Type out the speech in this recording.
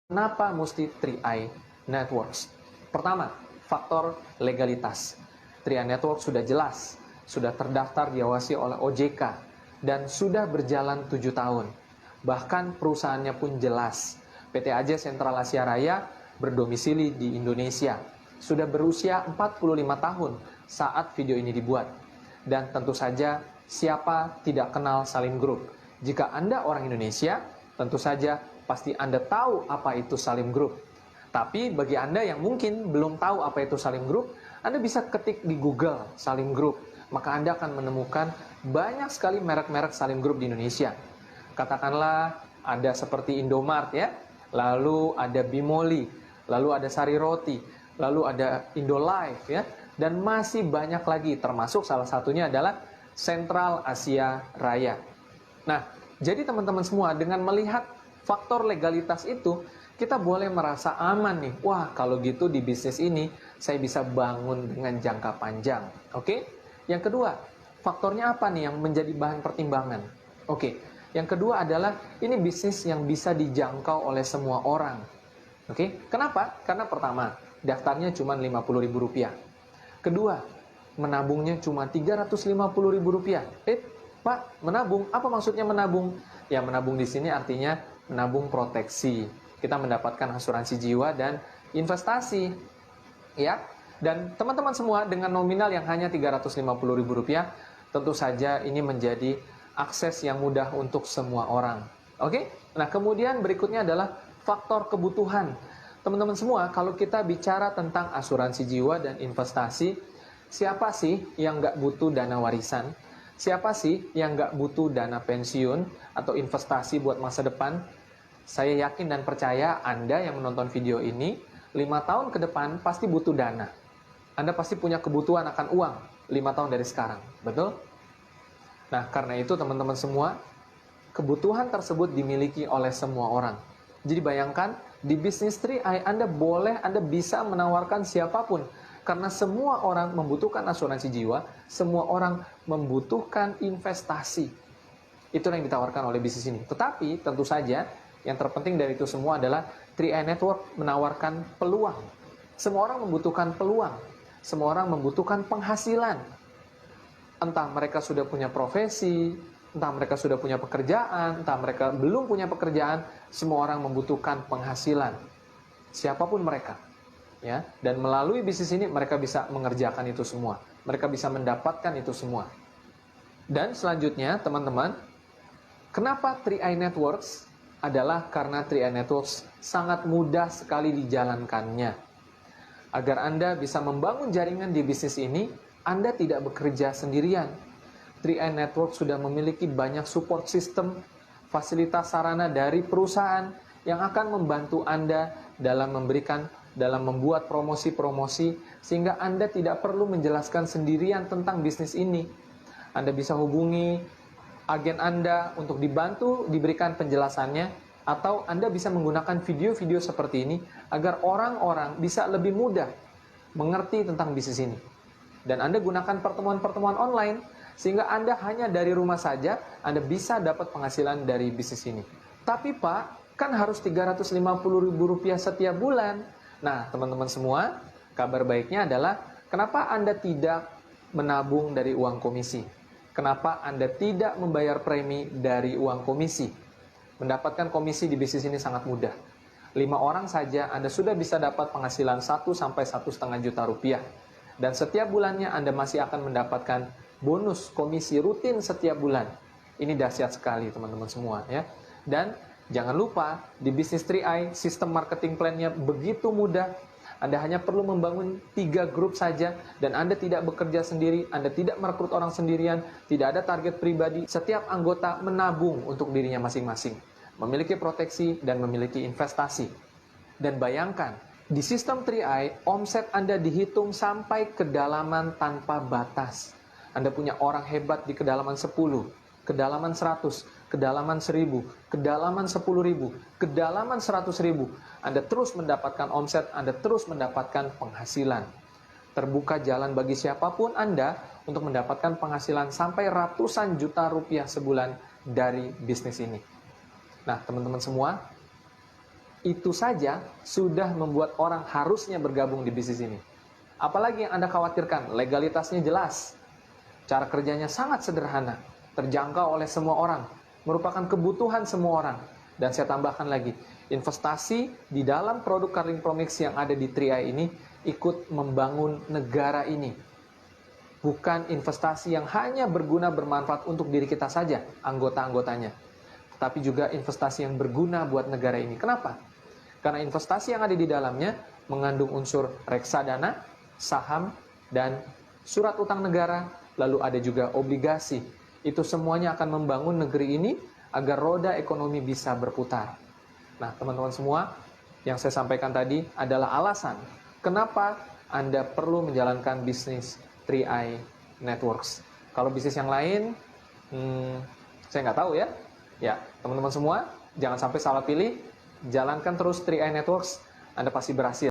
Kenapa mesti 3i Networks? Pertama, faktor legalitas. 3i Networks sudah jelas, sudah terdaftar diawasi oleh OJK, dan sudah berjalan 7 tahun. Bahkan perusahaannya pun jelas. PT AJ Sentral Asia Raya berdomisili di Indonesia. Sudah berusia 45 tahun saat video ini dibuat. Dan tentu saja, siapa tidak kenal Salim Group? Jika Anda orang Indonesia, tentu saja pasti Anda tahu apa itu Salim Group. Tapi bagi Anda yang mungkin belum tahu apa itu Salim Group, Anda bisa ketik di Google Salim Group. Maka Anda akan menemukan banyak sekali merek-merek Salim Group di Indonesia. Katakanlah ada seperti Indomart ya, lalu ada Bimoli, lalu ada Sari Roti, lalu ada Indolife ya, dan masih banyak lagi, termasuk salah satunya adalah Sentral Asia Raya. Nah, jadi teman-teman semua, dengan melihat faktor legalitas itu, kita boleh merasa aman nih. Wah, kalau gitu di bisnis ini, saya bisa bangun dengan jangka panjang. Oke? Yang kedua, faktornya apa nih yang menjadi bahan pertimbangan? Oke, yang kedua adalah ini bisnis yang bisa dijangkau oleh semua orang. Oke, kenapa? Karena pertama, daftarnya cuma Rp50.000. Kedua, menabungnya cuma Rp350.000. Pak, menabung, apa maksudnya menabung? Ya, menabung di sini artinya menabung proteksi. Kita mendapatkan asuransi jiwa dan investasi. Ya. Dan teman-teman semua dengan nominal yang hanya Rp350.000, tentu saja ini menjadi akses yang mudah untuk semua orang. Oke? Nah, kemudian berikutnya adalah faktor kebutuhan. Teman-teman semua, kalau kita bicara tentang asuransi jiwa dan investasi, siapa sih yang nggak butuh dana warisan? Siapa sih yang nggak butuh dana pensiun atau investasi buat masa depan? Saya yakin dan percaya Anda yang menonton video ini, 5 tahun ke depan pasti butuh dana. Anda pasti punya kebutuhan akan uang 5 tahun dari sekarang, betul? Nah, karena itu teman-teman semua, kebutuhan tersebut dimiliki oleh semua orang. Jadi bayangkan, di bisnis 3i Anda bisa menawarkan siapapun. Karena semua orang membutuhkan asuransi jiwa, semua orang membutuhkan investasi. Itulah yang ditawarkan oleh bisnis ini. Tetapi tentu saja yang terpenting dari itu semua adalah 3i Network menawarkan peluang. Semua orang membutuhkan peluang. Semua orang membutuhkan penghasilan. Entah mereka sudah punya profesi, entah mereka sudah punya pekerjaan, entah mereka belum punya pekerjaan, semua orang membutuhkan penghasilan. Siapapun mereka. Ya, dan melalui bisnis ini mereka bisa mengerjakan itu semua. Mereka bisa mendapatkan itu semua. Dan selanjutnya, teman-teman, kenapa 3i Networks? Adalah karena 3i Networks sangat mudah sekali dijalankannya. Agar Anda bisa membangun jaringan di bisnis ini, Anda tidak bekerja sendirian. 3i Networks sudah memiliki banyak support system, fasilitas sarana dari perusahaan yang akan membantu Anda dalam membuat promosi-promosi, sehingga Anda tidak perlu menjelaskan sendirian tentang bisnis ini. Anda bisa hubungi agen Anda untuk dibantu diberikan penjelasannya, atau Anda bisa menggunakan video-video seperti ini agar orang-orang bisa lebih mudah mengerti tentang bisnis ini. Dan Anda gunakan pertemuan-pertemuan online, sehingga Anda hanya dari rumah saja, Anda bisa dapat penghasilan dari bisnis ini. Tapi Pak, kan harus Rp350.000 setiap bulan. Nah, teman-teman semua, kabar baiknya adalah kenapa Anda tidak menabung dari uang komisi? Kenapa Anda tidak membayar premi dari uang komisi? Mendapatkan komisi di bisnis ini sangat mudah. 5 orang saja Anda sudah bisa dapat penghasilan 1-1,5 juta rupiah. Dan setiap bulannya Anda masih akan mendapatkan bonus komisi rutin setiap bulan. Ini dahsyat sekali teman-teman semua ya. Dan jangan lupa, di bisnis 3i, sistem marketing plan-nya begitu mudah. Anda hanya perlu membangun 3 grup saja, dan Anda tidak bekerja sendiri, Anda tidak merekrut orang sendirian, tidak ada target pribadi. Setiap anggota menabung untuk dirinya masing-masing, memiliki proteksi dan memiliki investasi. Dan bayangkan, di sistem 3i, omset Anda dihitung sampai kedalaman tanpa batas. Anda punya orang hebat di kedalaman 10, kedalaman 100, kedalaman 1000, kedalaman 10.000, kedalaman 100.000. Anda terus mendapatkan omset, Anda terus mendapatkan penghasilan. Terbuka jalan bagi siapapun Anda untuk mendapatkan penghasilan sampai ratusan juta rupiah sebulan dari bisnis ini. Nah, teman-teman semua, Itu saja sudah membuat orang harusnya bergabung di bisnis ini. Apalagi yang Anda khawatirkan, legalitasnya jelas, cara kerjanya sangat sederhana, terjangkau oleh semua orang, merupakan kebutuhan semua orang. Dan saya tambahkan lagi, investasi di dalam produk Carling Promix yang ada di 3i ini ikut membangun negara ini. Bukan investasi yang hanya berguna bermanfaat untuk diri kita saja, anggota-anggotanya, tapi juga investasi yang berguna buat negara ini. Kenapa? Karena investasi yang ada di dalamnya mengandung unsur reksadana, saham, dan surat utang negara, lalu ada juga obligasi. Itu semuanya akan membangun negeri ini agar roda ekonomi bisa berputar. Nah, teman-teman semua, yang saya sampaikan tadi adalah alasan kenapa Anda perlu menjalankan bisnis 3i Networks. Kalau bisnis yang lain, saya nggak tahu ya. Ya, teman-teman semua, jangan sampai salah pilih. Jalankan terus 3i Networks, Anda pasti berhasil.